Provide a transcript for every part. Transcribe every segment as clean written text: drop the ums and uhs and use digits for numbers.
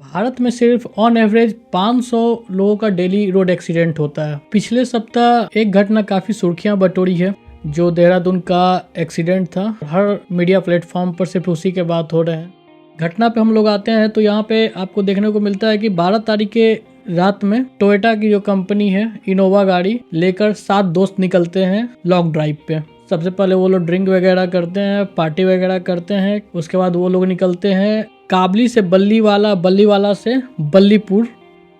भारत में सिर्फ on average 500 लोगों का डेली रोड एक्सीडेंट होता है। पिछले सप्ताह एक घटना काफी सुर्खियां बटोरी है, जो देहरादून का एक्सीडेंट था। हर मीडिया प्लेटफॉर्म पर सिर्फ उसी के बात हो रहे हैं। घटना पे हम लोग आते हैं तो यहाँ पे आपको देखने को मिलता है कि 12 तारीख के रात में टोयोटा की जो कंपनी है, इनोवा गाड़ी लेकर 7 दोस्त निकलते हैं लॉन्ग ड्राइव पे। सबसे पहले वो लोग ड्रिंक वगैरह करते हैं, पार्टी वगैरह करते हैं। उसके बाद वो लोग निकलते हैं काबली से बल्लीवाला, बल्लीवाला से बल्लीपुर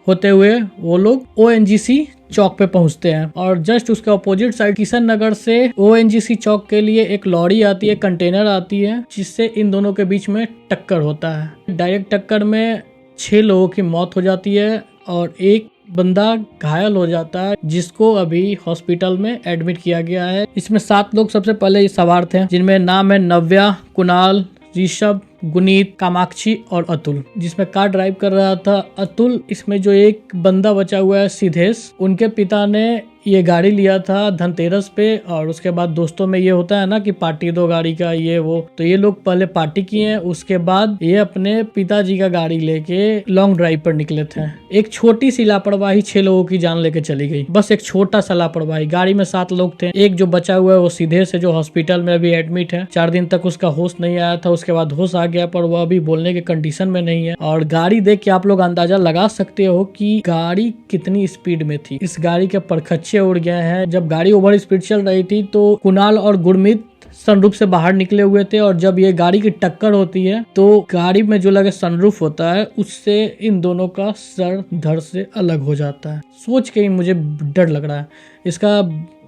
होते हुए वो लोग ONGC चौक पे पहुंचते हैं। और जस्ट उसके अपोजिट साइड किशन नगर से ONGC चौक के लिए एक लॉरी आती है, कंटेनर आती है, जिससे इन दोनों के बीच में टक्कर होता है। डायरेक्ट टक्कर में 6 लोगों की मौत हो जाती है और एक बंदा घायल हो जाता है, जिसको अभी हॉस्पिटल में एडमिट किया गया है। इसमें 7 लोग सबसे पहले सवार थे, जिनमें नाम है नव्या, कुणाल, ऋषभ, गुनीत, कामाक्षी और अतुल। जिसमें कार ड्राइव कर रहा था अतुल। इसमें जो एक बंदा बचा हुआ है सिद्धेश, उनके पिता ने ये गाड़ी लिया था धनतेरस पे। और उसके बाद दोस्तों में ये होता है ना कि पार्टी दो गाड़ी का, ये वो, तो ये लोग पहले पार्टी किए, उसके बाद ये अपने पिताजी का गाड़ी लेके लॉन्ग ड्राइव पर निकले थे। एक छोटी सी लापरवाही 6 लोगों की जान लेके चली गई। बस एक छोटा सा लापरवाही। गाड़ी में 7 लोग थे। एक जो बचा हुआ है वो सिद्धेश है, जो हॉस्पिटल में अभी एडमिट है। 4 दिन तक उसका होश नहीं आया था, उसके बाद होश आ गया, पर वह अभी बोलने के कंडीशन में नहीं है। और गाड़ी देख के आप लोग अंदाजा लगा सकते हो कि गाड़ी कितनी स्पीड में थी। इस गाड़ी के परखच्चे उड़ गए हैं। जब गाड़ी ओवर स्पीड चल रही थी तो कुणाल और गुरमीत सनरूफ से बाहर निकले हुए थे, और जब ये गाड़ी की टक्कर होती है तो गाड़ी में जो लगे सनरूफ होता है, उससे इन दोनों का सर धड़ से अलग हो जाता है। सोच के ही मुझे डर लग रहा है। इसका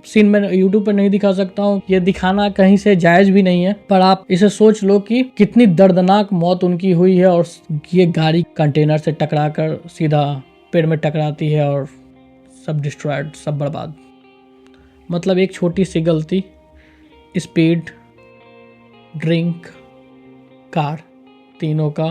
सीन मैं YouTube पर नहीं दिखा सकता हूँ, ये दिखाना कहीं से जायज भी नहीं है, पर आप इसे सोच लो कि कितनी दर्दनाक मौत उनकी हुई है। और ये गाड़ी कंटेनर से टकराकर सीधा पेड़ में टकराती है और सब डिस्ट्रॉयड, सब बर्बाद। मतलब एक छोटी सी गलती, स्पीड, ड्रिंक, कार, तीनों का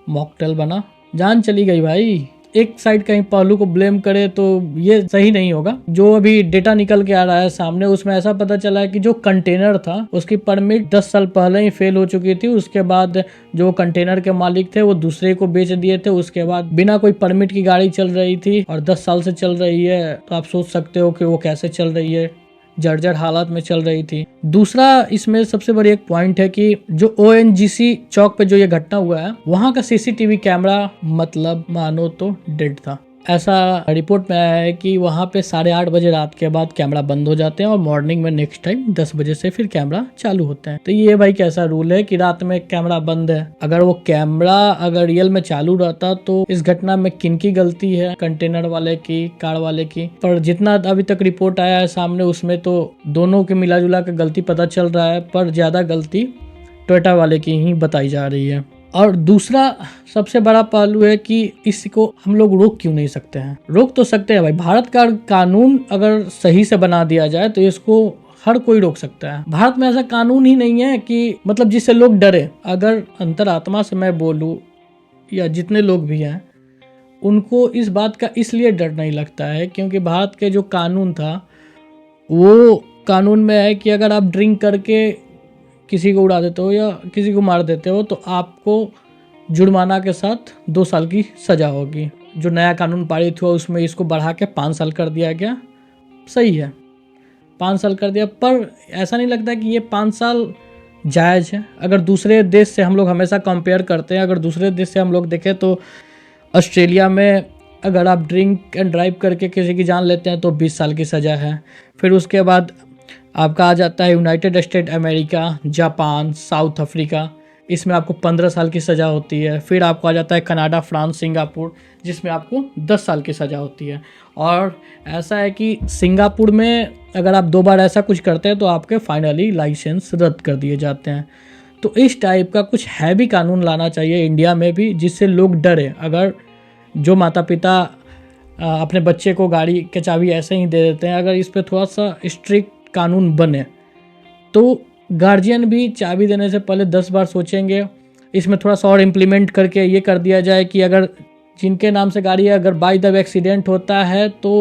मॉकटेल बना, जान चली गई भाई। एक साइड कहीं पहलू को ब्लेम करे तो ये सही नहीं होगा। जो अभी डेटा निकल के आ रहा है सामने, उसमें ऐसा पता चला है कि जो कंटेनर था उसकी परमिट 10 साल पहले ही फेल हो चुकी थी। उसके बाद जो कंटेनर के मालिक थे वो दूसरे को बेच दिए थे। उसके बाद बिना कोई परमिट की गाड़ी चल रही थी और 10 साल से चल रही है, तो आप सोच सकते हो कि वो कैसे चल रही है, जर्जर हालत में चल रही थी। दूसरा इसमें सबसे बड़ी एक पॉइंट है कि जो ONGC चौक पे जो ये घटना हुआ है, वहाँ का CCTV कैमरा मतलब मानो तो डेड था। ऐसा रिपोर्ट में आया है कि वहाँ पे 8:30 बजे रात के बाद कैमरा बंद हो जाते हैं और मॉर्निंग में नेक्स्ट टाइम 10 बजे से फिर कैमरा चालू होते हैं। तो ये भाई कैसा रूल है कि रात में कैमरा बंद है? अगर वो कैमरा अगर रियल में चालू रहता तो इस घटना में किनकी गलती है? कंटेनर वाले की, कार वाले की? पर जितना अभी तक रिपोर्ट आया है सामने, उसमें तो दोनों के मिला जुला के गलती पता चल रहा है, पर ज्यादा गलती टोयोटा वाले की ही बताई जा रही है। और दूसरा सबसे बड़ा पहलू है कि इसको हम लोग रोक क्यों नहीं सकते हैं? रोक तो सकते हैं भाई। भारत का कानून अगर सही से बना दिया जाए तो इसको हर कोई रोक सकता है। भारत में ऐसा कानून ही नहीं है कि मतलब जिससे लोग डरे। अगर अंतरात्मा से मैं बोलूं या जितने लोग भी हैं, उनको इस बात का इसलिए डर नहीं लगता है क्योंकि भारत के जो कानून था वो कानून में है कि अगर आप ड्रिंक करके किसी को उड़ा देते हो या किसी को मार देते हो तो आपको जुर्माना के साथ 2 साल की सजा होगी। जो नया कानून पारित हुआ उसमें इसको बढ़ा के 5 साल कर दिया गया। सही है, 5 साल कर दिया, पर ऐसा नहीं लगता कि ये 5 साल जायज़ है। अगर दूसरे देश से हम लोग हमेशा कंपेयर करते हैं, अगर दूसरे देश से हम लोग देखें तो ऑस्ट्रेलिया में अगर आप ड्रिंक एंड ड्राइव करके किसी की जान लेते हैं तो 20 साल की सज़ा है। फिर उसके बाद आपका आ जाता है United state America, Japan, south Africa, इसमें आपको 15 साल की सज़ा होती है। फिर आपको आ जाता है कनाडा, फ्रांस, सिंगापुर, जिसमें आपको 10 साल की सज़ा होती है। और ऐसा है कि सिंगापुर में अगर आप 2 बार ऐसा कुछ करते हैं तो आपके फाइनली लाइसेंस रद्द कर दिए जाते हैं। तो इस टाइप का कुछ हैवी कानून लाना चाहिए इंडिया में भी, जिससे लोग डरे। अगर जो माता पिता अपने बच्चे को गाड़ी के चाबी ऐसे ही दे देते हैं, अगर इस पर थोड़ा सा स्ट्रिक्ट कानून बने तो गार्जियन भी चाबी देने से पहले 10 बार सोचेंगे। इसमें थोड़ा सा और इम्प्लीमेंट करके ये कर दिया जाए कि अगर जिनके नाम से गाड़ी है, अगर बाय द वे एक्सीडेंट होता है तो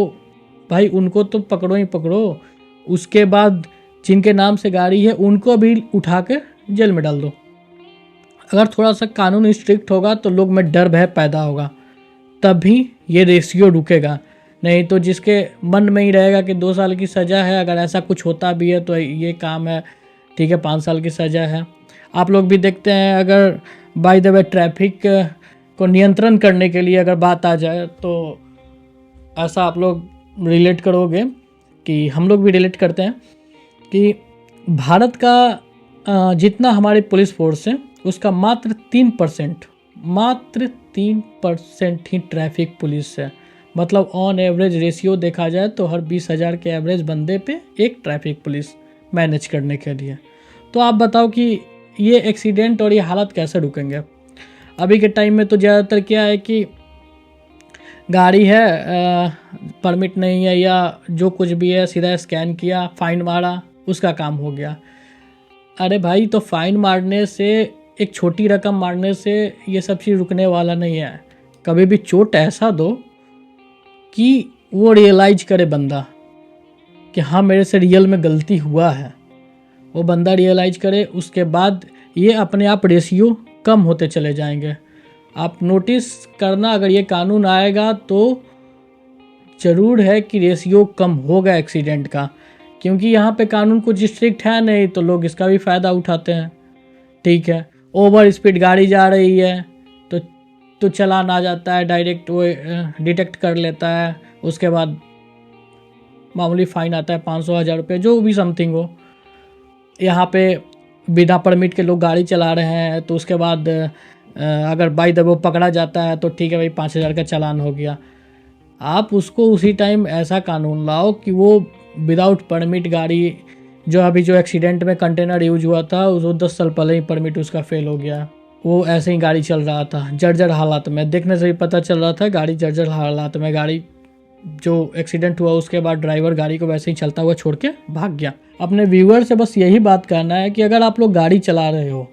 भाई उनको तो पकड़ो ही पकड़ो। उसके बाद जिनके नाम से गाड़ी है उनको भी उठा के जेल में डाल दो। अगर थोड़ा सा कानून स्ट्रिक्ट होगा तो लोग में डर भय पैदा होगा, तभी ये रेशियो रुकेगा। नहीं तो जिसके मन में ही रहेगा कि 2 साल की सज़ा है, अगर ऐसा कुछ होता भी है तो ये काम है, ठीक है 5 साल की सज़ा है। आप लोग भी देखते हैं, अगर बाय द वे ट्रैफिक को नियंत्रण करने के लिए अगर बात आ जाए तो ऐसा आप लोग रिलेट करोगे कि हम लोग भी रिलेट करते हैं कि भारत का जितना हमारी पुलिस फोर्स है उसका मात्र 3% ही ट्रैफिक पुलिस है। मतलब ऑन एवरेज रेशियो देखा जाए तो हर 20,000 के एवरेज बंदे पे एक ट्रैफिक पुलिस मैनेज करने के लिए। तो आप बताओ कि ये एक्सीडेंट और ये हालत कैसे रुकेंगे। अभी के टाइम में तो ज़्यादातर क्या है कि गाड़ी है, परमिट नहीं है या जो कुछ भी है, सीधा स्कैन किया, फाइन मारा, उसका काम हो गया। अरे भाई, तो फाइन मारने से, एक छोटी रकम मारने से ये सब चीज़ रुकने वाला नहीं है। कभी भी चोट ऐसा दो कि वो रियलाइज करे बंदा कि हाँ मेरे से रियल में गलती हुआ है, वो बंदा रियलाइज करे, उसके बाद ये अपने आप रेशियो कम होते चले जाएंगे। आप नोटिस करना, अगर ये कानून आएगा तो ज़रूर है कि रेशियो कम होगा एक्सीडेंट का, क्योंकि यहाँ पे कानून कुछ स्ट्रिक्ट है नहीं तो लोग इसका भी फ़ायदा उठाते हैं। ठीक है, ओवर स्पीड गाड़ी जा रही है तो चालान आ जाता है, डायरेक्ट वो डिटेक्ट कर लेता है, उसके बाद मामूली फ़ाइन आता है 500-1000 रुपये, जो भी समथिंग हो। यहाँ पे बिना परमिट के लोग गाड़ी चला रहे हैं तो उसके बाद अगर बाई द वे पकड़ा जाता है तो ठीक है भाई 5,000 का चालान हो गया। आप उसको उसी टाइम ऐसा कानून लाओ कि वो विदाउट परमिट गाड़ी, जो अभी जो एक्सीडेंट में कंटेनर यूज हुआ था वो 10 साल पहले ही परमिट उसका फेल हो गया। वो ऐसे ही गाड़ी चल रहा था जर्जर हालात में, देखने से ही पता चल रहा था गाड़ी जर्जर हालात में। गाड़ी जो एक्सीडेंट हुआ उसके बाद ड्राइवर गाड़ी को वैसे ही चलता हुआ छोड़ के भाग गया। अपने व्यूअर से बस यही बात कहना है कि अगर आप लोग गाड़ी चला रहे हो,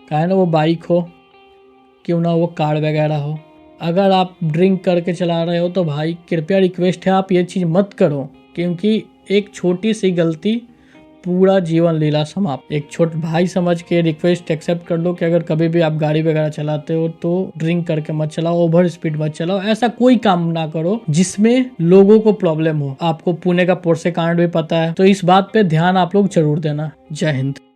चाहे ना वो बाइक हो, क्यों ना वो कार वगैरह हो, अगर आप ड्रिंक करके चला रहे हो तो भाई कृपया रिक्वेस्ट है आप ये चीज़ मत करो, क्योंकि एक छोटी सी गलती पूरा जीवन लीला समाप्त। एक छोटे भाई समझ के रिक्वेस्ट एक्सेप्ट कर लो कि अगर कभी भी आप गाड़ी वगैरह चलाते हो तो ड्रिंक करके मत चलाओ, ओवर स्पीड मत चलाओ, ऐसा कोई काम ना करो जिसमें लोगों को प्रॉब्लम हो। आपको पुणे का पोर्से कांड भी पता है, तो इस बात पे ध्यान आप लोग जरूर देना। जय हिंद।